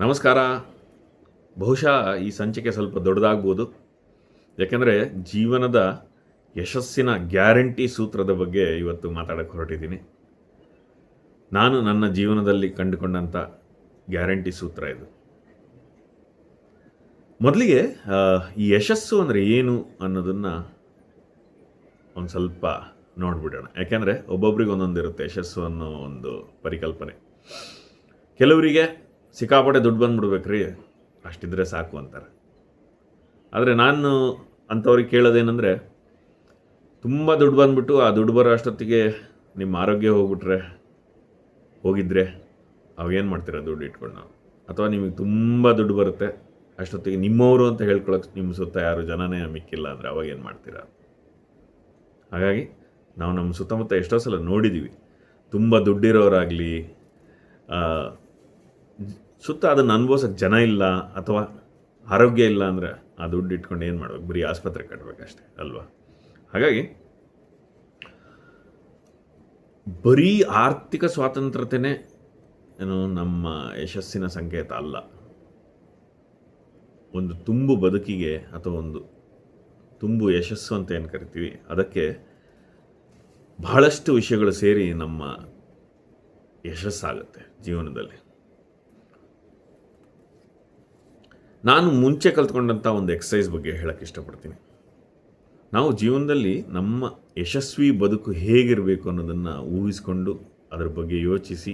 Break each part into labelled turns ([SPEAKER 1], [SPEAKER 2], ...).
[SPEAKER 1] ನಮಸ್ಕಾರ. ಬಹುಶಃ ಈ ಸಂಚಿಕೆ ಸ್ವಲ್ಪ ದೊಡ್ಡದಾಗ್ಬೋದು. ಯಾಕೆಂದರೆ ಜೀವನದ ಯಶಸ್ಸಿನ ಗ್ಯಾರಂಟಿ ಸೂತ್ರದ ಬಗ್ಗೆ ಇವತ್ತು ಮಾತಾಡೋಕ್ಕೆ ಹೊರಟಿದ್ದೀನಿ. ನಾನು ನನ್ನ ಜೀವನದಲ್ಲಿ ಕಂಡುಕೊಂಡಂಥ ಗ್ಯಾರಂಟಿ ಸೂತ್ರ ಇದು. ಮೊದಲಿಗೆ ಈ ಯಶಸ್ಸು ಅಂದರೆ ಏನು ಅನ್ನೋದನ್ನು ಒಂದು ಸ್ವಲ್ಪ ನೋಡಿಬಿಡೋಣ. ಯಾಕೆಂದರೆ ಒಬ್ಬೊಬ್ರಿಗೆ ಒಂದೊಂದಿರುತ್ತೆ ಯಶಸ್ಸು ಅನ್ನೋ ಒಂದು ಪರಿಕಲ್ಪನೆ. ಕೆಲವರಿಗೆ ಸಿಕ್ಕಾಪಟ್ಟೆ ದುಡ್ಡು ಬಂದುಬಿಡ್ಬೇಕ್ರಿ, ಅಷ್ಟಿದ್ರೆ ಸಾಕು ಅಂತಾರೆ. ಆದರೆ ನಾನು ಅಂಥವ್ರಿಗೆ ಕೇಳೋದೇನೆಂದರೆ, ತುಂಬ ದುಡ್ಡು ಬಂದುಬಿಟ್ಟು ಆ ದುಡ್ಡು ಬರೋ ಅಷ್ಟೊತ್ತಿಗೆ ನಿಮ್ಮ ಆರೋಗ್ಯ ಹೋಗಿದ್ರೆ ಅವೇನು ಮಾಡ್ತೀರಾ ದುಡ್ಡು ಇಟ್ಕೊಂಡು ನಾವು? ಅಥವಾ ನಿಮಗೆ ತುಂಬ ದುಡ್ಡು ಬರುತ್ತೆ, ಅಷ್ಟೊತ್ತಿಗೆ ನಿಮ್ಮವರು ಅಂತ ಹೇಳ್ಕೊಳಕ್ಕೆ ನಿಮ್ಮ ಸುತ್ತ ಯಾರು ಜನನೇ ಮಿಕ್ಕಿಲ್ಲ ಅಂದರೆ ಅವಾಗೇನು ಮಾಡ್ತೀರಾ? ಹಾಗಾಗಿ ನಾವು ನಮ್ಮ ಸುತ್ತಮುತ್ತ ಎಷ್ಟೋ ಸಲ ನೋಡಿದ್ದೀವಿ, ತುಂಬ ದುಡ್ಡಿರೋರಾಗಲಿ ಸುತ್ತ ಅದನ್ನು ಅನುಭವಿಸೋಕ್ಕೆ ಜನ ಇಲ್ಲ ಅಥವಾ ಆರೋಗ್ಯ ಇಲ್ಲ ಅಂದರೆ ಆ ದುಡ್ಡು ಇಟ್ಕೊಂಡು ಏನು ಮಾಡ್ಬೇಕು? ಬರೀ ಆಸ್ಪತ್ರೆ ಕಟ್ಟಬೇಕಷ್ಟೆ ಅಲ್ವಾ? ಹಾಗಾಗಿ ಬರೀ ಆರ್ಥಿಕ ಸ್ವಾತಂತ್ರ್ಯತೆಯೇ ಏನು ನಮ್ಮ ಯಶಸ್ಸಿನ ಸಂಕೇತ ಅಲ್ಲ. ಒಂದು ತುಂಬು ಬದುಕಿಗೆ ಅಥವಾ ಒಂದು ತುಂಬು ಯಶಸ್ಸು ಅಂತ ಏನು ಕರಿತೀವಿ, ಅದಕ್ಕೆ ಬಹಳಷ್ಟು ವಿಷಯಗಳು ಸೇರಿ ನಮ್ಮ ಯಶಸ್ಸಾಗುತ್ತೆ ಜೀವನದಲ್ಲಿ. ನಾನು ಮುಂಚೆ ಕಲ್ತ್ಕೊಂಡಂಥ ಒಂದು ಎಕ್ಸಸೈಸ್ ಬಗ್ಗೆ ಹೇಳೋಕ್ಕೆ ಇಷ್ಟಪಡ್ತೀನಿ. ನಾವು ಜೀವನದಲ್ಲಿ ನಮ್ಮ ಯಶಸ್ವಿ ಬದುಕು ಹೇಗಿರಬೇಕು ಅನ್ನೋದನ್ನು ಊಹಿಸ್ಕೊಂಡು ಅದರ ಬಗ್ಗೆ ಯೋಚಿಸಿ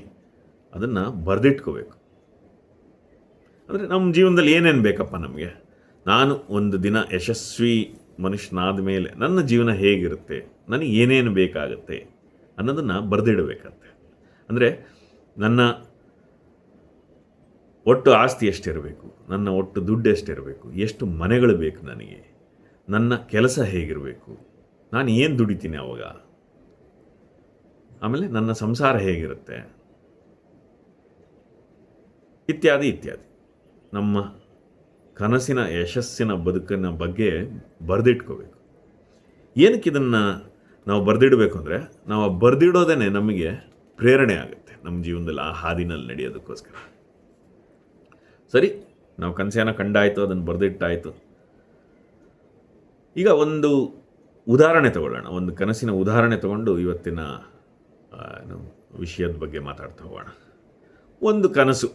[SPEAKER 1] ಅದನ್ನು ಬರೆದಿಟ್ಕೋಬೇಕು. ಅಂದರೆ ನಮ್ಮ ಜೀವನದಲ್ಲಿ ಏನೇನು ಬೇಕಪ್ಪ ನಮಗೆ, ನಾನು ಒಂದು ದಿನ ಯಶಸ್ವಿ ಮನುಷ್ಯನಾದ ಮೇಲೆ ನನ್ನ ಜೀವನ ಹೇಗಿರುತ್ತೆ, ನನಗೆ ಏನೇನು ಬೇಕಾಗುತ್ತೆ ಅನ್ನೋದನ್ನು ಬರೆದಿಡಬೇಕಂತೆ. ಅಂದರೆ ನನ್ನ ಒಟ್ಟು ಆಸ್ತಿ ಎಷ್ಟಿರಬೇಕು, ನನ್ನ ಒಟ್ಟು ದುಡ್ಡು ಎಷ್ಟಿರಬೇಕು, ಎಷ್ಟು ಮನೆಗಳು ಬೇಕು ನನಗೆ, ನನ್ನ ಕೆಲಸ ಹೇಗಿರಬೇಕು, ನಾನು ಏನು ದುಡಿತೀನಿ ಅವಾಗ, ಆಮೇಲೆ ನನ್ನ ಸಂಸಾರ ಹೇಗಿರುತ್ತೆ, ಇತ್ಯಾದಿ ಇತ್ಯಾದಿ. ನಮ್ಮ ಕನಸಿನ ಯಶಸ್ಸಿನ ಬದುಕಿನ ಬಗ್ಗೆ ಬರೆದಿಟ್ಕೋಬೇಕು. ಏನಕ್ಕೆ ಇದನ್ನು ನಾವು ಬರೆದಿಡಬೇಕು ಅಂದರೆ, ನಾವು ಬರೆದಿಡೋದೇ ನಮಗೆ ಪ್ರೇರಣೆ ಆಗುತ್ತೆ ನಮ್ಮ ಜೀವನದಲ್ಲಿ ಆ ಹಾದಿನಲ್ಲಿ ನಡೆಯೋದಕ್ಕೋಸ್ಕರ. ಸರಿ, ನಾವು ಕನಸೇನ ಕಂಡಾಯಿತು, ಅದನ್ನು ಬರೆದಿಟ್ಟಾಯಿತು. ಈಗ ಒಂದು ಉದಾಹರಣೆ ತಗೊಳ್ಳೋಣ, ಒಂದು ಕನಸಿನ ಉದಾಹರಣೆ ತಗೊಂಡು ಇವತ್ತಿನ ವಿಷಯದ ಬಗ್ಗೆ ಮಾತಾಡ್ತಾ ಹೋಗೋಣ. ಒಂದು ಕನಸು,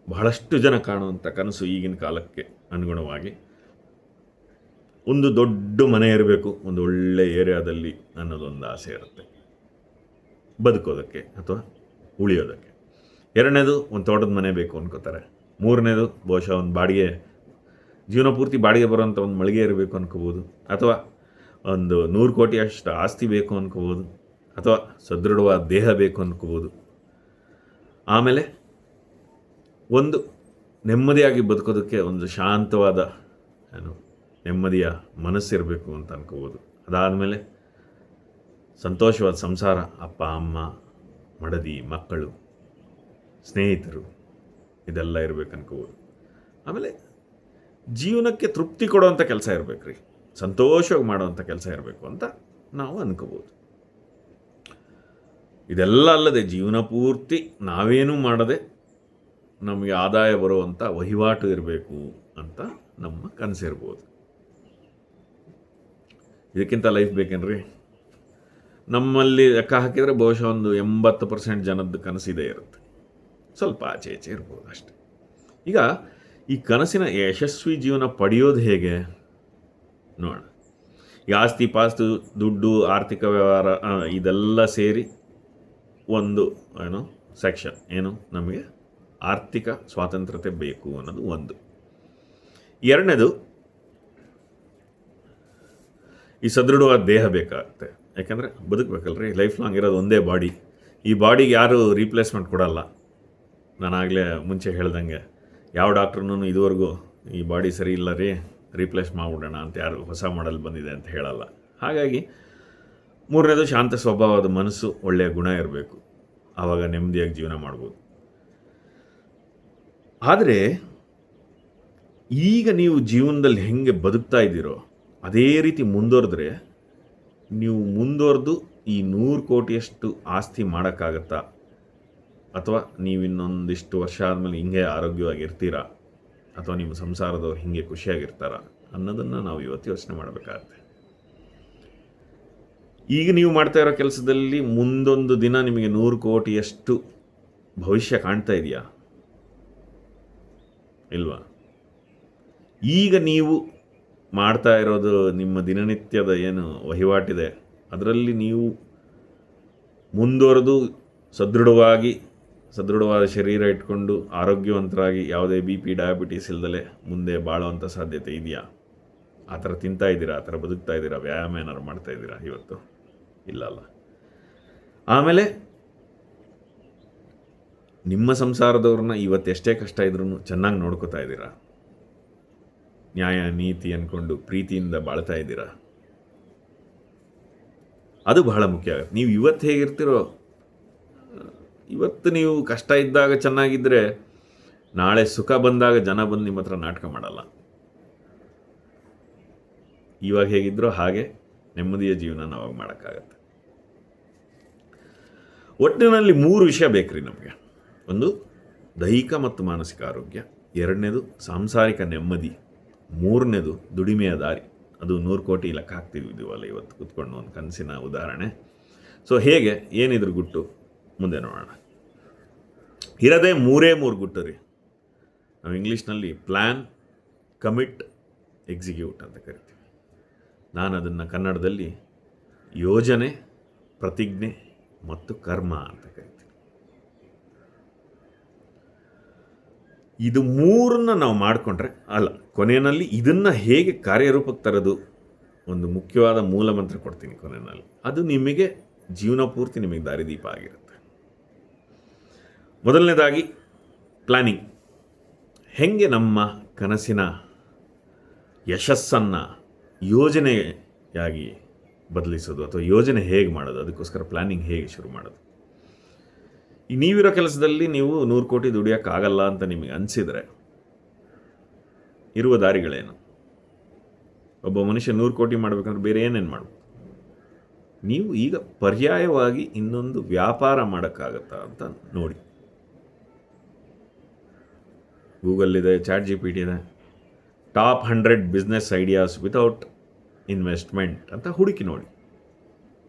[SPEAKER 1] ಬಹಳಷ್ಟು ಜನ ಕಾಣುವಂಥ ಕನಸು ಈಗಿನ ಕಾಲಕ್ಕೆ ಅನುಗುಣವಾಗಿ ಒಂದು ದೊಡ್ಡ ಮನೆ ಇರಬೇಕು, ಒಂದು ಒಳ್ಳೆ ಏರಿಯಾದಲ್ಲಿ ಅನ್ನೋದೊಂದು ಆಸೆ ಇರುತ್ತೆ ಬದುಕೋದಕ್ಕೆ ಅಥವಾ ಉಳಿಯೋದಕ್ಕೆ. ಎರಡನೇದು ಒಂದು ತೋಟದ ಮನೆ ಬೇಕು ಅನ್ಕೋತಾರೆ. ಮೂರನೇದು ಬಹುಶಃ ಒಂದು ಬಾಡಿಗೆ, ಜೀವನ ಪೂರ್ತಿ ಬಾಡಿಗೆ ಬರೋಂಥ ಒಂದು ಮಳಿಗೆ ಇರಬೇಕು ಅನ್ಕೋಬೋದು, ಅಥವಾ ಒಂದು 100 ಕೋಟಿ ಅಷ್ಟು ಆಸ್ತಿ ಬೇಕು ಅನ್ಕೋಬೋದು, ಅಥವಾ ಸದೃಢವಾದ ದೇಹ ಬೇಕು ಅನ್ಕೋಬೋದು. ಆಮೇಲೆ ಒಂದು ನೆಮ್ಮದಿಯಾಗಿ ಬದುಕೋದಕ್ಕೆ ಒಂದು ಶಾಂತವಾದ ನೆಮ್ಮದಿಯ ಮನಸ್ಸಿರಬೇಕು ಅಂತ ಅನ್ಕೋಬೋದು. ಅದಾದಮೇಲೆ ಸಂತೋಷವಾದ ಸಂಸಾರ, ಅಪ್ಪ ಅಮ್ಮ, ಮಡದಿ, ಮಕ್ಕಳು, ಸ್ನೇಹಿತರು, ಇದೆಲ್ಲ ಇರಬೇಕು ಅನ್ಕೋಬೋದು. ಆಮೇಲೆ ಜೀವನಕ್ಕೆ ತೃಪ್ತಿ ಕೊಡುವಂಥ ಕೆಲಸ ಇರಬೇಕು ರೀ, ಸಂತೋಷವಾಗಿ ಮಾಡುವಂಥ ಕೆಲಸ ಇರಬೇಕು ಅಂತ ನಾವು ಅನ್ಕೋಬೋದು. ಇದೆಲ್ಲ ಅಲ್ಲದೆ ಜೀವನ ಪೂರ್ತಿ ನಾವೇನೂ ಮಾಡದೆ ನಮಗೆ ಆದಾಯ ಬರುವಂಥ ವಹಿವಾಟು ಇರಬೇಕು ಅಂತ ನಮ್ಮ ಕನಸಿರ್ಬೋದು. ಇದಕ್ಕಿಂತ ಲೈಫ್ ಬೇಕೇನ್ರಿ? ನಮ್ಮಲ್ಲಿ ಲೆಕ್ಕ ಹಾಕಿದರೆ ಬಹುಶಃ ಒಂದು 80% ಜನದ ಕನಸಿದೆ ಇರುತ್ತೆ, ಸ್ವಲ್ಪ ಆಚೆ ಈಚೆ ಇರ್ಬೋದು ಅಷ್ಟೆ. ಈಗ ಈ ಕನಸಿನ ಯಶಸ್ವಿ ಜೀವನ ಪಡೆಯೋದು ಹೇಗೆ ನೋಡೋಣ. ಈ ಆಸ್ತಿ ಪಾಸ್ತಿ, ದುಡ್ಡು, ಆರ್ಥಿಕ ವ್ಯವಹಾರ ಇದೆಲ್ಲ ಸೇರಿ ಒಂದು ಸೆಕ್ಷನ್ ನಮಗೆ ಆರ್ಥಿಕ ಸ್ವಾತಂತ್ರ್ಯತೆ ಬೇಕು ಅನ್ನೋದು ಒಂದು. ಎರಡನೇದು, ಈ ಸದೃಢವಾದ ದೇಹ ಬೇಕಾಗುತ್ತೆ. ಯಾಕೆಂದರೆ ಬದುಕಬೇಕಲ್ರಿ, ಲೈಫ್ ಲಾಂಗ್ ಇರೋದು ಒಂದೇ ಬಾಡಿ. ಈ ಬಾಡಿಗೆ ಯಾರು ರೀಪ್ಲೇಸ್ಮೆಂಟ್ ಕೊಡಲ್ಲ. ನಾನಾಗಲೇ ಮುಂಚೆ ಹೇಳ್ದಂಗೆ ಯಾವ ಡಾಕ್ಟ್ರೂ ಇದುವರೆಗೂ ಈ ಬಾಡಿ ಸರಿ ಇಲ್ಲ ರೀ, ರೀಪ್ಲೇಸ್ ಮಾಡಿಬಿಡೋಣ ಅಂತ ಯಾರು ಹೊಸ ಮಾಡೆಲ್ ಬಂದಿದೆ ಅಂತ ಹೇಳಲ್ಲ. ಹಾಗಾಗಿ ಮೂರನೇದು, ಶಾಂತ ಸ್ವಭಾವದ ಮನಸ್ಸು, ಒಳ್ಳೆಯ ಗುಣ ಇರಬೇಕು, ಆವಾಗ ನೆಮ್ಮದಿಯಾಗಿ ಜೀವನ ಮಾಡ್ಬೋದು. ಆದರೆ ಈಗ ನೀವು ಜೀವನದಲ್ಲಿ ಹೆಂಗೆ ಬದುಕ್ತಾ ಇದ್ದೀರೋ ಅದೇ ರೀತಿ ಮುಂದುವರೆದ್ರೆ, ನೀವು ಮುಂದುವರೆದು ಈ 100 ಕೋಟಿಯಷ್ಟು ಆಸ್ತಿ ಮಾಡೋಕ್ಕಾಗತ್ತಾ? ಅಥವಾ ನೀವು ಇನ್ನೊಂದಿಷ್ಟು ವರ್ಷ ಆದಮೇಲೆ ಹಿಂಗೆ ಆರೋಗ್ಯವಾಗಿರ್ತೀರಾ, ಅಥವಾ ನಿಮ್ಮ ಸಂಸಾರದವ್ರು ಹಿಂಗೆ ಖುಷಿಯಾಗಿರ್ತಾರ ಅನ್ನೋದನ್ನು ನಾವು ಇವತ್ತು ಯೋಚನೆ ಮಾಡಬೇಕಾಗತ್ತೆ. ಈಗ ನೀವು ಮಾಡ್ತಾ ಇರೋ ಕೆಲಸದಲ್ಲಿ ಮುಂದೊಂದು ದಿನ ನಿಮಗೆ 100 ಕೋಟಿಯಷ್ಟು ಭವಿಷ್ಯ ಕಾಣ್ತಾ ಇದೆಯಾ? ಇಲ್ವಾ? ಈಗ ನೀವು ಮಾಡ್ತಾ ಇರೋದು ನಿಮ್ಮ ದಿನನಿತ್ಯದ ಏನು ವಹಿವಾಟಿದೆ ಅದರಲ್ಲಿ ನೀವು ಮುಂದುವರೆದು ಸದೃಢವಾದ ಶರೀರ ಇಟ್ಕೊಂಡು ಆರೋಗ್ಯವಂತರಾಗಿ ಯಾವುದೇ BP ಡಯಾಬಿಟೀಸ್ ಇಲ್ದಲೆ ಮುಂದೆ ಬಾಳುವಂಥ ಸಾಧ್ಯತೆ ಇದೆಯಾ? ಆ ಥರ ತಿಂತಾ ಇದ್ದೀರಾ, ಆ ಥರ ಬದುಕ್ತಾ ಇದ್ದೀರಾ, ವ್ಯಾಯಾಮ ಏನಾದ್ರು ಮಾಡ್ತಾ ಇದ್ದೀರಾ ಇವತ್ತು? ಇಲ್ಲಲ್ಲ. ಆಮೇಲೆ ನಿಮ್ಮ ಸಂಸಾರದವ್ರನ್ನ ಇವತ್ತು ಎಷ್ಟೇ ಕಷ್ಟ ಇದ್ರೂ ಚೆನ್ನಾಗಿ ನೋಡ್ಕೋತಾ ಇದ್ದೀರಾ, ನ್ಯಾಯ ನೀತಿ ಅಂದ್ಕೊಂಡು ಪ್ರೀತಿಯಿಂದ ಬಾಳ್ತಾ ಇದ್ದೀರಾ, ಅದು ಬಹಳ ಮುಖ್ಯ ಆಗುತ್ತೆ. ನೀವು ಇವತ್ತು ಹೇಗಿರ್ತೀರೋ, ಇವತ್ತು ನೀವು ಕಷ್ಟ ಇದ್ದಾಗ ಚೆನ್ನಾಗಿದ್ದರೆ ನಾಳೆ ಸುಖ ಬಂದಾಗ ಜನ ಬಂದು ನಿಮ್ಮ ಹತ್ರ ನಾಟಕ ಮಾಡಲ್ಲ. ಇವಾಗ ಹೇಗಿದ್ರೋ ಹಾಗೆ ನೆಮ್ಮದಿಯ ಜೀವನ ನಾವಾಗ ಮಾಡೋಕ್ಕಾಗತ್ತೆ. ಒಟ್ಟಿನಲ್ಲಿ 3 ವಿಷಯ ಬೇಕ್ರಿ ನಮಗೆ. ಒಂದು ದೈಹಿಕ ಮತ್ತು ಮಾನಸಿಕ ಆರೋಗ್ಯ, 2ನೇದು ಸಾಂಸಾರಿಕ ನೆಮ್ಮದಿ, 3ನೇದು ದುಡಿಮೆಯ ದಾರಿ. ಅದು 100 ಕೋಟಿ ಲೆಕ್ಕ ಹಾಕ್ತಿದ್ದೀವಲ್ಲ ಇವತ್ತು ಕೂತ್ಕೊಂಡು, ಒಂದು ಕನಸಿನ ಉದಾಹರಣೆ. ಸೊ ಹೇಗೆ, ಏನಿದ್ರು ಗುಟ್ಟು ಮುಂದೆ ನೋಡೋಣ. ಇರೋದೇ 3 ಗುಟ್ಟು ರೀ. ನಾವು ಇಂಗ್ಲೀಷ್ನಲ್ಲಿ ಪ್ಲ್ಯಾನ್, ಕಮಿಟ್, ಎಕ್ಸಿಕ್ಯೂಟ್ ಅಂತ ಕರಿತೀವಿ. ನಾನು ಅದನ್ನು ಕನ್ನಡದಲ್ಲಿ ಯೋಜನೆ, ಪ್ರತಿಜ್ಞೆ ಮತ್ತು ಕರ್ಮ ಅಂತ ಕರಿತೀನಿ. ಇದು 3ನ್ನ ನಾವು ಮಾಡಿಕೊಂಡ್ರೆ ಕೊನೆಯಲ್ಲಿ ಇದನ್ನು ಹೇಗೆ ಕಾರ್ಯರೂಪಕ್ಕೆ ತರೋದು ಒಂದು ಮುಖ್ಯವಾದ ಮೂಲ ಮಂತ್ರ ಕೊಡ್ತೀನಿ ಕೊನೆಯಲ್ಲಿ. ಅದು ನಿಮಗೆ ಜೀವನ ಪೂರ್ತಿ ನಿಮಗೆ ದಾರಿದೀಪ ಆಗಿರುತ್ತೆ. ಮೊದಲನೇದಾಗಿ ಪ್ಲ್ಯಾನಿಂಗ್. ಹೇಗೆ ನಮ್ಮ ಕನಸಿನ ಯಶಸ್ಸನ್ನು ಯೋಜನೆಯಾಗಿ ಬದಲಿಸೋದು ಅಥವಾ ಯೋಜನೆ ಹೇಗೆ ಮಾಡೋದು, ಅದಕ್ಕೋಸ್ಕರ ಪ್ಲ್ಯಾನಿಂಗ್ ಹೇಗೆ ಶುರು ಮಾಡೋದು. ಈ ನೀವಿರೋ ಕೆಲಸದಲ್ಲಿ ನೀವು 100 ಕೋಟಿ ದುಡಿಯೋಕ್ಕಾಗಲ್ಲ ಅಂತ ನಿಮಗೆ ಅನಿಸಿದರೆ ಇರುವ ದಾರಿಗಳೇನು? ಒಬ್ಬ ಮನುಷ್ಯ 100 ಕೋಟಿ ಮಾಡಬೇಕಂದ್ರೆ ಬೇರೆ ಏನೇನು ಮಾಡ್ಬೋದು? ನೀವು ಈಗ ಪರ್ಯಾಯವಾಗಿ ಇನ್ನೊಂದು ವ್ಯಾಪಾರ ಮಾಡೋಕ್ಕಾಗತ್ತಾ ಅಂತ ನೋಡಿ. ಗೂಗಲ್ಲಿದೆ, ChatGPT ಇದೆ. Top 100 business ideas without investment ಅಂತ ಹುಡುಕಿ ನೋಡಿ.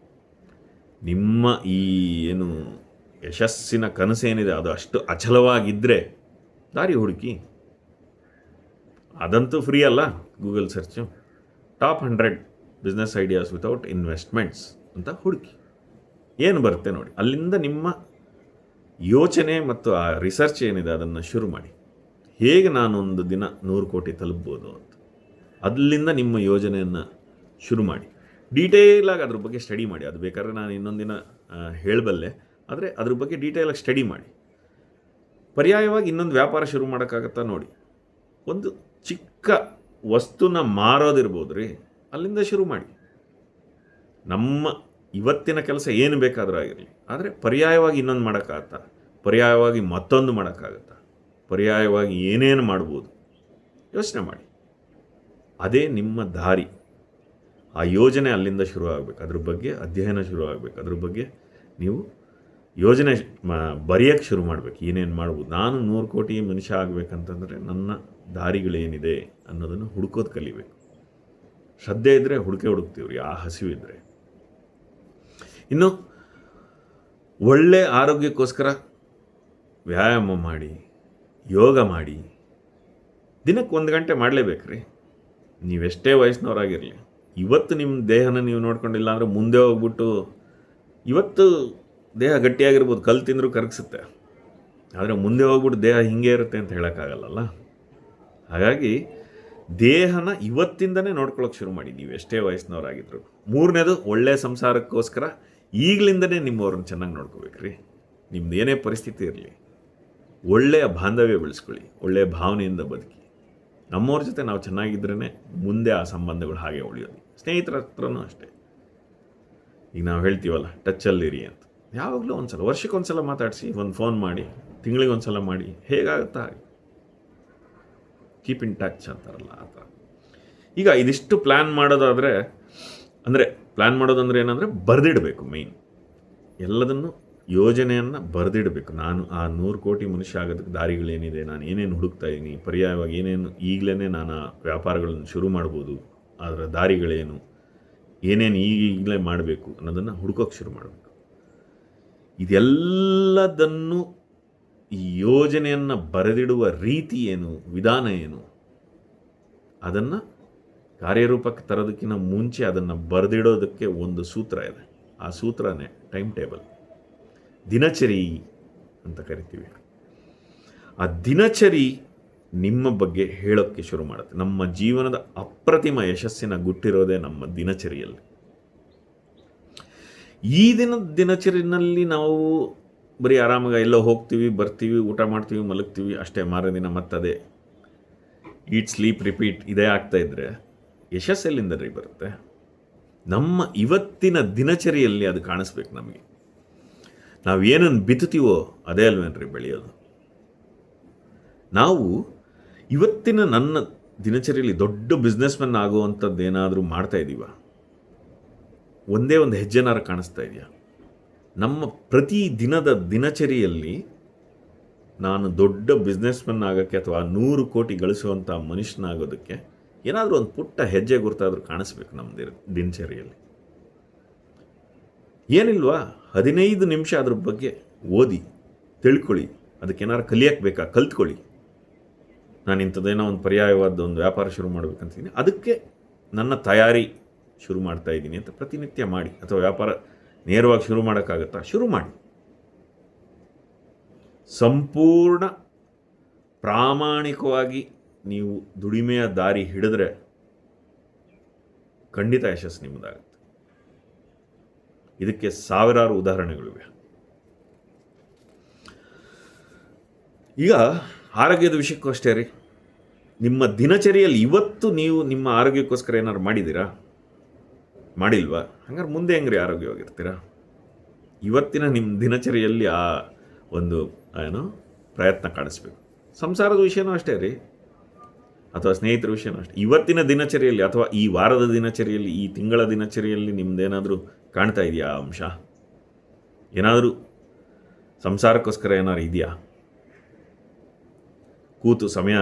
[SPEAKER 1] ನಿಮ್ಮ ಈ ಏನು ಯಶಸ್ಸಿನ ಕನಸೇನಿದೆ ಅದು ಅಷ್ಟು ಅಚಲವಾಗಿದ್ದರೆ ದಾರಿ ಹುಡುಕಿ. ಅದಂತೂ ಫ್ರೀ ಅಲ್ಲ, Google search. Top 100 business ideas without investments ಅಂತ ಹುಡುಕಿ, ಏನು ಬರುತ್ತೆ ನೋಡಿ. ಅಲ್ಲಿಂದ ನಿಮ್ಮ ಯೋಚನೆ ಮತ್ತು ಆ ರಿಸರ್ಚ್ ಏನಿದೆ ಅದನ್ನು ಶುರು ಮಾಡಿ. ಹೇಗೆ ನಾನೊಂದು ದಿನ 100 ಕೋಟಿ ತಲುಪ್ಬೋದು ಅಂತ ಅಲ್ಲಿಂದ ನಿಮ್ಮ ಯೋಜನೆಯನ್ನು ಶುರು ಮಾಡಿ. ಡೀಟೇಲಾಗಿ ಅದ್ರ ಬಗ್ಗೆ ಸ್ಟಡಿ ಮಾಡಿ. ಅದು ಬೇಕಾದ್ರೆ ನಾನು ಇನ್ನೊಂದು ದಿನ ಹೇಳಬಲ್ಲೆ, ಆದರೆ ಅದ್ರ ಬಗ್ಗೆ ಡೀಟೇಲಾಗಿ ಸ್ಟಡಿ ಮಾಡಿ. ಪರ್ಯಾಯವಾಗಿ ಇನ್ನೊಂದು ವ್ಯಾಪಾರ ಶುರು ಮಾಡೋಕ್ಕಾಗತ್ತಾ ನೋಡಿ. ಒಂದು ಚಿಕ್ಕ ವಸ್ತುನ ಮಾರೋದಿರ್ಬೋದು ರೀ, ಅಲ್ಲಿಂದ ಶುರು ಮಾಡಿ. ನಮ್ಮ ಇವತ್ತಿನ ಕೆಲಸ ಏನು ಬೇಕಾದರೂ ಆಗಿರಲಿ, ಆದರೆ ಪರ್ಯಾಯವಾಗಿ ಇನ್ನೊಂದು ಮಾಡೋಕ್ಕಾಗತ್ತಾ, ಪರ್ಯಾಯವಾಗಿ ಮತ್ತೊಂದು ಮಾಡೋಕ್ಕಾಗತ್ತಾ, ಪರ್ಯಾಯವಾಗಿ ಏನೇನು ಮಾಡ್ಬೋದು ಯೋಚನೆ ಮಾಡಿ. ಅದೇ ನಿಮ್ಮ ದಾರಿ. ಆ ಯೋಜನೆ ಅಲ್ಲಿಂದ ಶುರು ಆಗಬೇಕು, ಅದ್ರ ಬಗ್ಗೆ ಅಧ್ಯಯನ ಶುರು ಆಗಬೇಕು, ಅದ್ರ ಬಗ್ಗೆ ನೀವು ಯೋಜನೆ ಬರೆಯೋಕ್ಕೆ ಶುರು ಮಾಡಬೇಕು. ಏನೇನು ಮಾಡ್ಬೋದು, ನಾನು 100 ಕೋಟಿ ಮನುಷ್ಯ ಆಗಬೇಕಂತಂದರೆ ನನ್ನ ದಾರಿಗಳೇನಿದೆ ಅನ್ನೋದನ್ನು ಹುಡುಕೋದು ಕಲಿಬೇಕು. ಶ್ರದ್ಧೆ ಇದ್ದರೆ ಹುಡುಕ್ತೀವ್ರಿ, ಆ ಹಸಿವಿದ್ದರೆ. ಇನ್ನು ಒಳ್ಳೆಯ ಆರೋಗ್ಯಕ್ಕೋಸ್ಕರ ವ್ಯಾಯಾಮ ಮಾಡಿ, ಯೋಗ ಮಾಡಿ. ದಿನಕ್ಕೆ 1 ಗಂಟೆ ಮಾಡಲೇಬೇಕ್ರಿ. ನೀವೆಷ್ಟೇ ವಯಸ್ಸಿನವರಾಗಿರಲಿ, ಇವತ್ತು ನಿಮ್ಮ ದೇಹನ ನೀವು ನೋಡ್ಕೊಂಡಿಲ್ಲ ಅಂದರೆ ಮುಂದೆ ಹೋಗ್ಬಿಟ್ಟು ಇವತ್ತು ದೇಹ ಗಟ್ಟಿಯಾಗಿರ್ಬೋದು, ಕಲ್ಲು ತಿಂದರೂ ಕರಗಿಸುತ್ತೆ, ಆದರೆ ಮುಂದೆ ಹೋಗ್ಬಿಟ್ಟು ದೇಹ ಹಿಂಗೆ ಇರುತ್ತೆ ಅಂತ ಹೇಳೋಕ್ಕಾಗಲ್ಲಲ್ಲ. ಹಾಗಾಗಿ ದೇಹನ ಇವತ್ತಿಂದನೇ ನೋಡ್ಕೊಳ್ಳೋಕೆ ಶುರು ಮಾಡಿ, ನೀವು ಎಷ್ಟೇ ವಯಸ್ಸಿನವರಾಗಿದ್ರು. 3ನೇದು ಒಳ್ಳೆಯ ಸಂಸಾರಕ್ಕೋಸ್ಕರ ಈಗಲಿಂದನೇ ನಿಮ್ಮವ್ರನ್ನ ಚೆನ್ನಾಗಿ ನೋಡ್ಕೋಬೇಕ್ರಿ. ನಿಮ್ದು ಏನೇ ಪರಿಸ್ಥಿತಿ ಇರಲಿ, ಒಳ್ಳೆಯ ಬಾಂಧವ್ಯ ಬೆಳೆಸ್ಕೊಳ್ಳಿ, ಒಳ್ಳೆಯ ಭಾವನೆಯಿಂದ ಬದುಕಿ. ನಮ್ಮವ್ರ ಜೊತೆ ನಾವು ಚೆನ್ನಾಗಿದ್ರೇ ಮುಂದೆ ಆ ಸಂಬಂಧಗಳು ಹಾಗೆ ಉಳಿಯೋದು. ಸ್ನೇಹಿತರ ಹತ್ರನೂ ಅಷ್ಟೇ. ಈಗ ನಾವು ಹೇಳ್ತೀವಲ್ಲ, ಟಚ್ಚಲ್ಲಿರಿ ಅಂತ. ಯಾವಾಗಲೂ ಒಂದ್ಸಲ, ವರ್ಷಕ್ಕೊಂದ್ಸಲ ಮಾತಾಡಿಸಿ, ಒಂದು ಫೋನ್ ಮಾಡಿ, ತಿಂಗಳಿಗೊಂದ್ಸಲ ಮಾಡಿ, ಹೇಗಾಗುತ್ತಾ ಹಾಗೆ. ಕೀಪ್ ಇನ್ ಟಚ್ ಅಂತಾರಲ್ಲ ಆ ಥರ. ಈಗ ಇದಿಷ್ಟು ಪ್ಲ್ಯಾನ್ ಮಾಡೋದಾದರೆ, ಪ್ಲ್ಯಾನ್ ಮಾಡೋದಂದರೆ ಏನಂದರೆ ಬರೆದಿಡಬೇಕು. ಮೇಯ್ನ್ ಎಲ್ಲದನ್ನು ಯೋಜನೆಯನ್ನು ಬರೆದಿಡಬೇಕು. ನಾನು ಆ 100 ಕೋಟಿ ಮನುಷ್ಯ ಆಗೋದಕ್ಕೆ ದಾರಿಗಳೇನಿದೆ, ನಾನು ಏನೇನು ಹುಡುಕ್ತಾ ಇದ್ದೀನಿ, ಪರ್ಯಾಯವಾಗಿ ಏನೇನು ಈಗಲೇ ನಾನು ಆ ವ್ಯಾಪಾರಗಳನ್ನು ಶುರು ಮಾಡ್ಬೋದು, ಅದರ ದಾರಿಗಳೇನು, ಏನೇನು ಈಗಲೇ ಮಾಡಬೇಕು ಅನ್ನೋದನ್ನು ಹುಡುಕೋಕ್ಕೆ ಶುರು ಮಾಡಬೇಕು. ಇದೆಲ್ಲದನ್ನು ಈ ಯೋಜನೆಯನ್ನು ಬರೆದಿಡುವ ರೀತಿ ಏನು, ವಿಧಾನ ಏನು, ಅದನ್ನು ಕಾರ್ಯರೂಪಕ್ಕೆ ತರೋದಕ್ಕಿಂತ ಮುಂಚೆ ಅದನ್ನು ಬರೆದಿಡೋದಕ್ಕೆ ಒಂದು ಸೂತ್ರ ಇದೆ. ಆ ಸೂತ್ರನೇ ಟೈಮ್ ಟೇಬಲ್, ದಿನಚರಿ ಅಂತ ಕರಿತೀವಿ. ಆ ದಿನಚರಿ ನಿಮ್ಮ ಬಗ್ಗೆ ಹೇಳೋಕ್ಕೆ ಶುರು ಮಾಡುತ್ತೆ. ನಮ್ಮ ಜೀವನದ ಅಪ್ರತಿಮ ಯಶಸ್ಸಿನ ಗುಟ್ಟಿರೋದೇ ನಮ್ಮ ದಿನಚರಿಯಲ್ಲಿ. ಈ ದಿನಚರಿನಲ್ಲಿ ನಾವು ಬರೀ ಆರಾಮಾಗಿ ಎಲ್ಲೋ ಹೋಗ್ತೀವಿ, ಬರ್ತೀವಿ, ಊಟ ಮಾಡ್ತೀವಿ, ಮಲಗ್ತೀವಿ ಅಷ್ಟೇ, ಮಾರನೇ ದಿನ ಮತ್ತದೇ ಈಟ್ ಸ್ಲೀಪ್ ರಿಪೀಟ್ ಇದೇ ಆಗ್ತಾ ಇದ್ದರೆ ಯಶಸ್ಸೆಲ್ಲಿಂದ ರೀ ಬರುತ್ತೆ? ನಮ್ಮ ಇವತ್ತಿನ ದಿನಚರಿಯಲ್ಲಿ ಅದು ಕಾಣಿಸ್ಬೇಕು. ನಮಗೆ ನಾವು ಏನನ್ನು ಬಿತ್ತುತ್ತೀವೋ ಅದೇ ಅಲ್ವೇನ್ರಿ ಬೆಳೆಯೋದು. ನಾವು ಇವತ್ತಿನ ನನ್ನ ದಿನಚರಿಯಲ್ಲಿ ದೊಡ್ಡ ಬಿಸ್ನೆಸ್ಮನ್ ಆಗುವಂಥದ್ದು ಏನಾದರೂ ಮಾಡ್ತಾ ಇದ್ದೀವ? ಒಂದೇ ಒಂದು ಹೆಜ್ಜೆನಾರು ಕಾಣಿಸ್ತಾ ಇದೆಯಾ? ನಮ್ಮ ಪ್ರತಿ ದಿನದ ದಿನಚರಿಯಲ್ಲಿ ನಾನು ದೊಡ್ಡ ಬಿಸ್ನೆಸ್ಮನ್ ಆಗೋಕ್ಕೆ ಅಥವಾ 100 ಕೋಟಿ ಗಳಿಸುವಂಥ ಮನುಷ್ಯನಾಗೋದಕ್ಕೆ ಏನಾದರೂ ಒಂದು ಪುಟ್ಟ ಹೆಜ್ಜೆ ಗುರುತಾದರೂ ಕಾಣಿಸ್ಬೇಕು ನಮ್ಮ ದಿನಚರಿಯಲ್ಲಿ. ಏನಿಲ್ವಾ, 15 ನಿಮಿಷ ಅದ್ರ ಬಗ್ಗೆ ಓದಿ ತಿಳ್ಕೊಳ್ಳಿ. ಅದಕ್ಕೇನಾರು ಕಲಿಯಕ್ಕೆ ಬೇಕಾ, ಕಲ್ತ್ಕೊಳ್ಳಿ. ನಾನು ಇಂಥದ್ದೇನೋ ಒಂದು ಪರ್ಯಾಯವಾದ ಒಂದು ವ್ಯಾಪಾರ ಶುರು ಮಾಡಬೇಕಂತೀನಿ, ಅದಕ್ಕೆ ನನ್ನ ತಯಾರಿ ಶುರು ಮಾಡ್ತಾ ಇದ್ದೀನಿ ಅಂತ ಪ್ರತಿನಿತ್ಯ ಮಾಡಿ. ಅಥವಾ ವ್ಯಾಪಾರ ನೇರವಾಗಿ ಶುರು ಮಾಡೋಕ್ಕಾಗತ್ತಾ, ಶುರು ಮಾಡಿ. ಸಂಪೂರ್ಣ ಪ್ರಾಮಾಣಿಕವಾಗಿ ನೀವು ದುಡಿಮೆಯ ದಾರಿ ಹಿಡಿದ್ರೆ ಖಂಡಿತ ಯಶಸ್ಸು ನಿಮ್ಮದಾಗುತ್ತೆ. ಇದಕ್ಕೆ ಸಾವಿರಾರು ಉದಾಹರಣೆಗಳಿವೆ. ಈಗ ಆರೋಗ್ಯದ ವಿಷಯಕ್ಕೂ ಅಷ್ಟೇ ರೀ. ನಿಮ್ಮ ದಿನಚರಿಯಲ್ಲಿ ಇವತ್ತು ನೀವು ನಿಮ್ಮ ಆರೋಗ್ಯಕ್ಕೋಸ್ಕರ ಏನಾದ್ರು ಮಾಡಿದ್ದೀರಾ? ಮಾಡಿಲ್ವಾ? ಹಂಗಾರೆ ಮುಂದೆ ಹೆಂಗ್ರಿ ಆರೋಗ್ಯವಾಗಿರ್ತೀರಾ? ಇವತ್ತಿನ ನಿಮ್ಮ ದಿನಚರಿಯಲ್ಲಿ ಆ ಒಂದು ಪ್ರಯತ್ನ ಕಾಣಿಸ್ಬೇಕು. ಸಂಸಾರದ ವಿಷಯನೂ ಅಷ್ಟೇ ರೀ, ಅಥವಾ ಸ್ನೇಹಿತರ ವಿಷಯನೂ ಅಷ್ಟೇ. ಇವತ್ತಿನ ದಿನಚರಿಯಲ್ಲಿ ಅಥವಾ ಈ ವಾರದ ದಿನಚರಿಯಲ್ಲಿ, ಈ ತಿಂಗಳ ದಿನಚರಿಯಲ್ಲಿ ನಿಮ್ಮದೇನಾದರೂ ಕಾಣ್ತಾ ಇದೆಯಾ ಅಂಶ? ಏನಾದರೂ ಸಂಸಾರಕ್ಕೋಸ್ಕರ ಏನಾದ್ರು ಇದೆಯಾ? ಕೂತು ಸಮಯ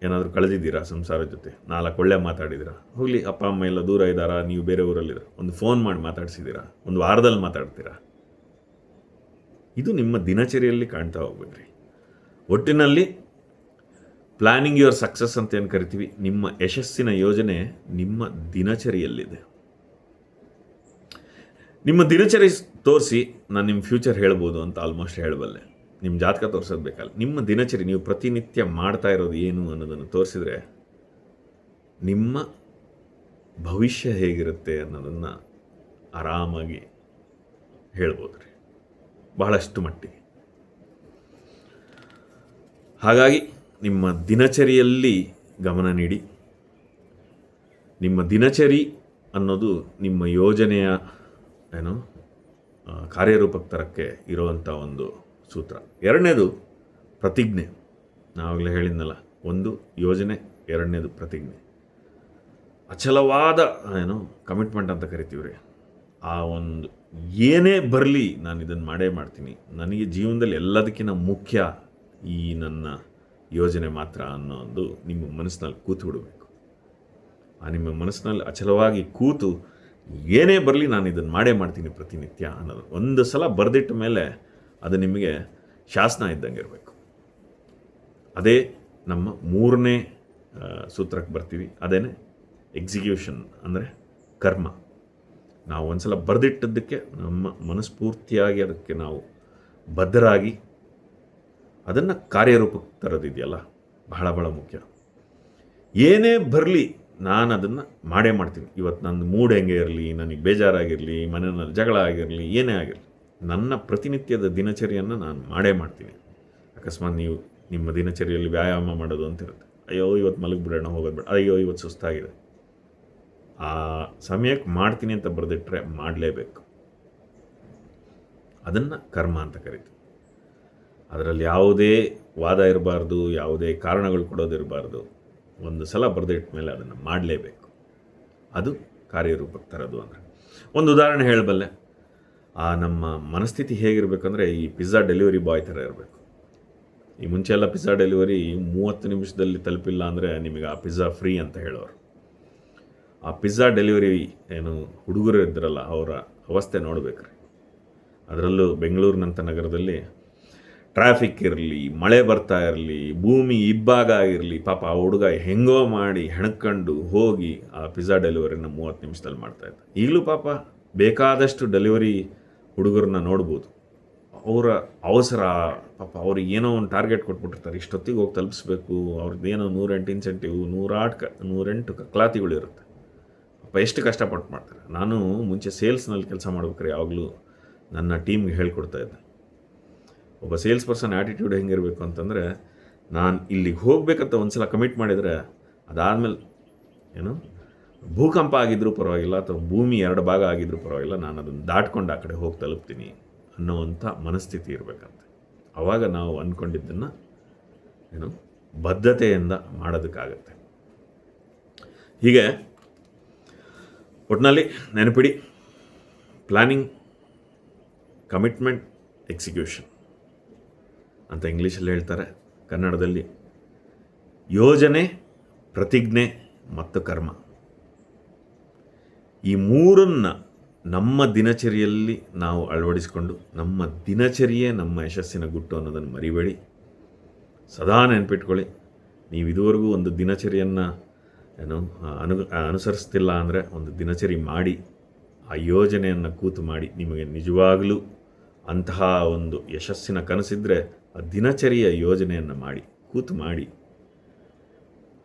[SPEAKER 1] ಏನಾದರೂ ಕಳೆದಿದ್ದೀರಾ ಸಂಸಾರದ ಜೊತೆ? 4 ಒಳ್ಳೆ ಮಾತಾಡಿದ್ದೀರಾ? ಹೋಗಲಿ, ಅಪ್ಪ ಅಮ್ಮ ಎಲ್ಲ ದೂರ ಇದ್ದಾರಾ, ನೀವು ಬೇರೆ ಊರಲ್ಲಿದ್ದೀರಾ, ಒಂದು ಫೋನ್ ಮಾಡಿ ಮಾತಾಡ್ಸಿದ್ದೀರಾ, ಒಂದು ವಾರದಲ್ಲಿ ಮಾತಾಡ್ತೀರಾ? ಇದು ನಿಮ್ಮ ದಿನಚರಿಯಲ್ಲಿ ಕಾಣ್ತಾ ಹೋಗ್ಬೇಕ್ರಿ. ಒಟ್ಟಿನಲ್ಲಿ ಪ್ಲ್ಯಾನಿಂಗ್ ಯುವರ್ ಸಕ್ಸಸ್ ಅಂತ ಏನು ಕರಿತೀವಿ, ನಿಮ್ಮ ಯಶಸ್ಸಿನ ಯೋಜನೆ ನಿಮ್ಮ ದಿನಚರಿಯಲ್ಲಿದೆ. ನಿಮ್ಮ ದಿನಚರಿ ತೋರಿಸಿ ನಾನು ನಿಮ್ಮ ಫ್ಯೂಚರ್ ಹೇಳ್ಬೋದು ಅಂತ ಆಲ್ಮೋಸ್ಟ್ ಹೇಳಬಲ್ಲೆ. ನಿಮ್ಮ ಜಾತಕ ತೋರಿಸೋದು ಬೇಕಲ್ಲ, ನಿಮ್ಮ ದಿನಚರಿ ನೀವು ಪ್ರತಿನಿತ್ಯ ಮಾಡ್ತಾ ಇರೋದು ಏನು ಅನ್ನೋದನ್ನು ತೋರಿಸಿದ್ರೆ ನಿಮ್ಮ ಭವಿಷ್ಯ ಹೇಗಿರುತ್ತೆ ಅನ್ನೋದನ್ನು ಆರಾಮಾಗಿ ಹೇಳ್ಬೋದು ರೀ, ಬಹಳಷ್ಟು ಮಟ್ಟಿಗೆ. ಹಾಗಾಗಿ ನಿಮ್ಮ ದಿನಚರಿಯಲ್ಲಿ ಗಮನ ನೀಡಿ. ನಿಮ್ಮ ದಿನಚರಿ ಅನ್ನೋದು ನಿಮ್ಮ ಯೋಜನೆಯ ಕಾರ್ಯರೂಪಕ್ಕೆ ತರಕ್ಕೆ ಇರುವಂಥ ಒಂದು ಸೂತ್ರ. ಎರಡನೇದು ಪ್ರತಿಜ್ಞೆ. ನಾವಾಗಲೇ ಹೇಳಿದ್ನಲ್ಲ, ಒಂದು ಯೋಜನೆ, ಎರಡನೇದು ಪ್ರತಿಜ್ಞೆ. ಅಚಲವಾದ ಕಮಿಟ್ಮೆಂಟ್ ಅಂತ ಕರಿತೀವಿ ರೀ. ಆ ಒಂದು ಏನೇ ಬರಲಿ ನಾನು ಇದನ್ನು ಮಾಡೇ ಮಾಡ್ತೀನಿ, ನನಗೆ ಜೀವನದಲ್ಲಿ ಎಲ್ಲದಕ್ಕಿಂತ ಮುಖ್ಯ ಈ ನನ್ನ ಯೋಜನೆ ಮಾತ್ರ ಅನ್ನೋ ಒಂದು ನಿಮ್ಮ ಮನಸ್ಸಿನಲ್ಲಿ ಕೂತು ಬಿಡಬೇಕು. ಆ ನಿಮ್ಮ ಮನಸ್ಸಿನಲ್ಲಿ ಅಚಲವಾಗಿ ಕೂತು ಏನೇ ಬರಲಿ ನಾನು ಇದನ್ನು ಮಾಡೇ ಮಾಡ್ತೀನಿ ಪ್ರತಿನಿತ್ಯ ಅನ್ನೋದು ಒಂದು ಸಲ ಬರೆದಿಟ್ಟ ಮೇಲೆ ಅದು ನಿಮಗೆ ಶಾಸನ ಇದ್ದಂಗೆ ಇರಬೇಕು. ಅದೇ ನಮ್ಮ 3ನೇ ಸೂತ್ರಕ್ಕೆ ಬರ್ತೀವಿ. ಅದೇನೇ ಎಕ್ಸಿಕ್ಯೂಷನ್, ಅಂದರೆ ಕರ್ಮ. ನಾವು ಒಂದು ಸಲ ಬರೆದಿಟ್ಟದ್ದಕ್ಕೆ ನಮ್ಮ ಮನಸ್ಫೂರ್ತಿಯಾಗಿ ಅದಕ್ಕೆ ನಾವು ಬದ್ಧರಾಗಿ ಅದನ್ನು ಕಾರ್ಯರೂಪಕ್ಕೆ ತರೋದಿದೆಯಲ್ಲ, ಬಹಳ ಬಹಳ ಮುಖ್ಯ. ಏನೇ ಬರಲಿ ನಾನು ಅದನ್ನು ಮಾಡೇ ಮಾಡ್ತೀನಿ. ಇವತ್ತು ನನ್ನ ಮೂಡ್ ಹೆಂಗೆ ಇರಲಿ, ನನಗೆ ಬೇಜಾರಾಗಿರಲಿ, ಮನೆಯಲ್ಲಿ ಜಗಳ ಆಗಿರಲಿ, ಏನೇ ಆಗಿರಲಿ, ನನ್ನ ಪ್ರತಿನಿತ್ಯದ ದಿನಚರಿಯನ್ನು ನಾನು ಮಾಡೇ ಮಾಡ್ತೀನಿ. ಅಕಸ್ಮಾತ್ ನೀವು ನಿಮ್ಮ ದಿನಚರಿಯಲ್ಲಿ ವ್ಯಾಯಾಮ ಮಾಡೋದು ಅಂತಿರುತ್ತೆ, ಅಯ್ಯೋ ಇವತ್ತು ಮಲಗಿಬಿಡೋಣ, ಹೋಗೋದು ಬೇಡ, ಅಯ್ಯೋ ಇವತ್ತು ಸುಸ್ತಾಗಿದೆ, ಆ ಸಮಯಕ್ಕೆ ಮಾಡ್ತೀನಿ ಅಂತ ಬರೆದಿಟ್ಟರೆ ಮಾಡಲೇಬೇಕು. ಅದನ್ನು ಕರ್ಮ ಅಂತ ಕರಿತೀವಿ. ಅದರಲ್ಲಿ ಯಾವುದೇ ವಾದ ಇರಬಾರ್ದು, ಯಾವುದೇ ಕಾರಣಗಳು ಕೊಡೋದಿರಬಾರ್ದು. ಒಂದು ಸಲ ಬರೆದಿಟ್ಟ ಮೇಲೆ ಅದನ್ನು ಮಾಡಲೇಬೇಕು. ಅದು ಕಾರ್ಯರೂಪಕ್ಕೆ ತರೋದು. ಅಂದರೆ ಒಂದು ಉದಾಹರಣೆ ಹೇಳಬಲ್ಲೆ. ಆ ನಮ್ಮ ಮನಸ್ಥಿತಿ ಹೇಗಿರಬೇಕಂದ್ರೆ ಈ ಪಿಜ್ಜಾ ಡೆಲಿವರಿ ಬಾಯ್ ಥರ ಇರಬೇಕು. ಈ ಮುಂಚೆ ಎಲ್ಲ ಪಿಜ್ಜಾ ಡೆಲಿವರಿ 30 ನಿಮಿಷದಲ್ಲಿ ತಲುಪಿಲ್ಲ ಅಂದರೆ ನಿಮಗೆ ಆ ಪಿಜ್ಜಾ ಫ್ರೀ ಅಂತ ಹೇಳೋರು. ಆ ಪಿಜ್ಜಾ ಡೆಲಿವರಿ ಏನು ಹುಡುಗರು ಇದ್ರಲ್ಲ, ಅವರ ಅವಸ್ಥೆ ನೋಡ್ಬೇಕ್ರಿ. ಅದರಲ್ಲೂ ಬೆಂಗಳೂರಿನಂಥ ನಗರದಲ್ಲಿ ಟ್ರಾಫಿಕ್ ಇರಲಿ, ಮಳೆ ಬರ್ತಾ ಇರಲಿ, ಭೂಮಿ ಇಬ್ಬಾಗ ಆಗಿರಲಿ, ಪಾಪ ಆ ಹುಡುಗ ಹೆಂಗೋ ಮಾಡಿ ಹೆಣಕೊಂಡು ಹೋಗಿ ಆ ಪಿಜ್ಜಾ ಡೆಲಿವರಿನ 30 ನಿಮಿಷದಲ್ಲಿ ಮಾಡ್ತಾಯಿದ್ದ. ಈಗಲೂ ಪಾಪ ಬೇಕಾದಷ್ಟು ಡೆಲಿವರಿ ಹುಡುಗರನ್ನ ನೋಡ್ಬೋದು. ಅವರ ಅವಸರ, ಪಾಪ ಅವ್ರಿಗೆ ಏನೋ ಒಂದು ಟಾರ್ಗೆಟ್ ಕೊಟ್ಬಿಟ್ಟಿರ್ತಾರೆ, ಇಷ್ಟೊತ್ತಿಗೆ ಹೋಗಿ ತಲುಪಿಸ್ಬೇಕು, ಅವ್ರದ್ದೇನೋ 108 ಇನ್ಸೆಂಟಿವ್, 108 ಕಕ್ಲಾತಿಗಳಿರುತ್ತೆ. ಪಾಪ ಎಷ್ಟು ಕಷ್ಟಪಟ್ಟು ಮಾಡ್ತಾರೆ. ನಾನು ಮುಂಚೆ ಸೇಲ್ಸ್ನಲ್ಲಿ ಕೆಲಸ ಮಾಡ್ಬೇಕಾರೆ ಯಾವಾಗಲೂ ನನ್ನ ಟೀಮ್ಗೆ ಹೇಳ್ಕೊಡ್ತಾ ಇದ್ದೆ, ಒಬ್ಬ ಸೇಲ್ಸ್ ಪರ್ಸನ್ ಆ್ಯಟಿಟ್ಯೂಡ್ ಹೆಂಗಿರಬೇಕು ಅಂತಂದರೆ, ನಾನು ಇಲ್ಲಿಗೆ ಹೋಗ್ಬೇಕಂತ ಒಂದು ಸಲ ಕಮಿಟ್ ಮಾಡಿದರೆ ಅದಾದಮೇಲೆ ಏನು ಭೂಕಂಪ ಆಗಿದ್ರೂ ಪರವಾಗಿಲ್ಲ, ಅಥವಾ ಭೂಮಿ 2 ಭಾಗ ಆಗಿದ್ರೂ ಪರವಾಗಿಲ್ಲ, ನಾನು ಅದನ್ನು ದಾಟ್ಕೊಂಡು ಆ ಕಡೆ ಹೋಗಿ ತಲುಪ್ತೀನಿ ಅನ್ನೋವಂಥ ಮನಸ್ಥಿತಿ ಇರಬೇಕಂತೆ. ಆವಾಗ ನಾವು ಅಂದ್ಕೊಂಡಿದ್ದನ್ನು ಏನು ಬದ್ಧತೆಯಿಂದ ಮಾಡೋದಕ್ಕಾಗತ್ತೆ. ಹೀಗೆ ಒಟ್ಟಿನಲ್ಲಿ ನೆನಪಿಡಿ, ಪ್ಲ್ಯಾನಿಂಗ್, ಕಮಿಟ್ಮೆಂಟ್, ಎಕ್ಸಿಕ್ಯೂಷನ್ ಅಂತ ಇಂಗ್ಲೀಷಲ್ಲಿ ಹೇಳ್ತಾರೆ. ಕನ್ನಡದಲ್ಲಿ ಯೋಜನೆ, ಪ್ರತಿಜ್ಞೆ ಮತ್ತು ಕರ್ಮ. ಈ ಮೂರನ್ನು ನಮ್ಮ ದಿನಚರಿಯಲ್ಲಿ ನಾವು ಅಳವಡಿಸಿಕೊಂಡು, ನಮ್ಮ ದಿನಚರಿಯೇ ನಮ್ಮ ಯಶಸ್ಸಿನ ಗುಟ್ಟು ಅನ್ನೋದನ್ನು ಮರಿಬೇಡಿ. ಸದಾ ನೆನಪಿಟ್ಕೊಳ್ಳಿ, ನೀವು ಇದುವರೆಗೂ ಒಂದು ದಿನಚರಿಯನ್ನು ಅನುಸರಿಸ್ತಿಲ್ಲ ಅಂದರೆ ಒಂದು ದಿನಚರಿ ಮಾಡಿ, ಆ ಯೋಜನೆಯನ್ನು ಕೂತು ಮಾಡಿ. ನಿಮಗೆ ನಿಜವಾಗಲೂ ಅಂತಹ ಒಂದು ಯಶಸ್ಸಿನ ಕನಸಿದ್ದರೆ ಆ ದಿನಚರಿಯ ಯೋಜನೆಯನ್ನು ಮಾಡಿ, ಕೂತು ಮಾಡಿ,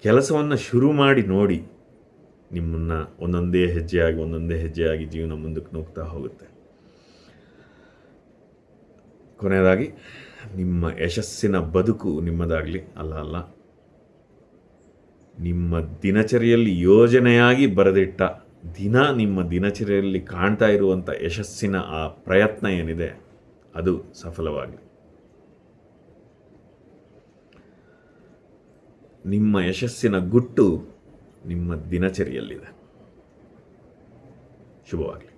[SPEAKER 1] ಕೆಲಸವನ್ನು ಶುರು ಮಾಡಿ ನೋಡಿ. ನಿಮ್ಮನ್ನು ಒಂದೊಂದೇ ಹೆಜ್ಜೆಯಾಗಿ ಜೀವನ ಮುಂದಕ್ಕೆ ನೂಗ್ತಾ ಹೋಗುತ್ತೆ. ಕೊನೆಯದಾಗಿ, ನಿಮ್ಮ ಯಶಸ್ಸಿನ ಬದುಕು ನಿಮ್ಮದಾಗಲಿ, ಅಲ್ಲ ನಿಮ್ಮ ದಿನಚರಿಯಲ್ಲಿ ಯೋಜನೆಯಾಗಿ ಬರೆದಿಟ್ಟ ನಿಮ್ಮ ದಿನಚರಿಯಲ್ಲಿ ಕಾಣ್ತಾ ಇರುವಂಥ ಯಶಸ್ಸಿನ ಆ ಪ್ರಯತ್ನ ಏನಿದೆ ಅದು ಸಫಲವಾಗಲಿ. ನಿಮ್ಮ ಯಶಸ್ಸಿನ ಗುಟ್ಟು ನಿಮ್ಮ ದಿನಚರಿಯಲ್ಲಿದೆ. ಶುಭವಾಗಲಿ.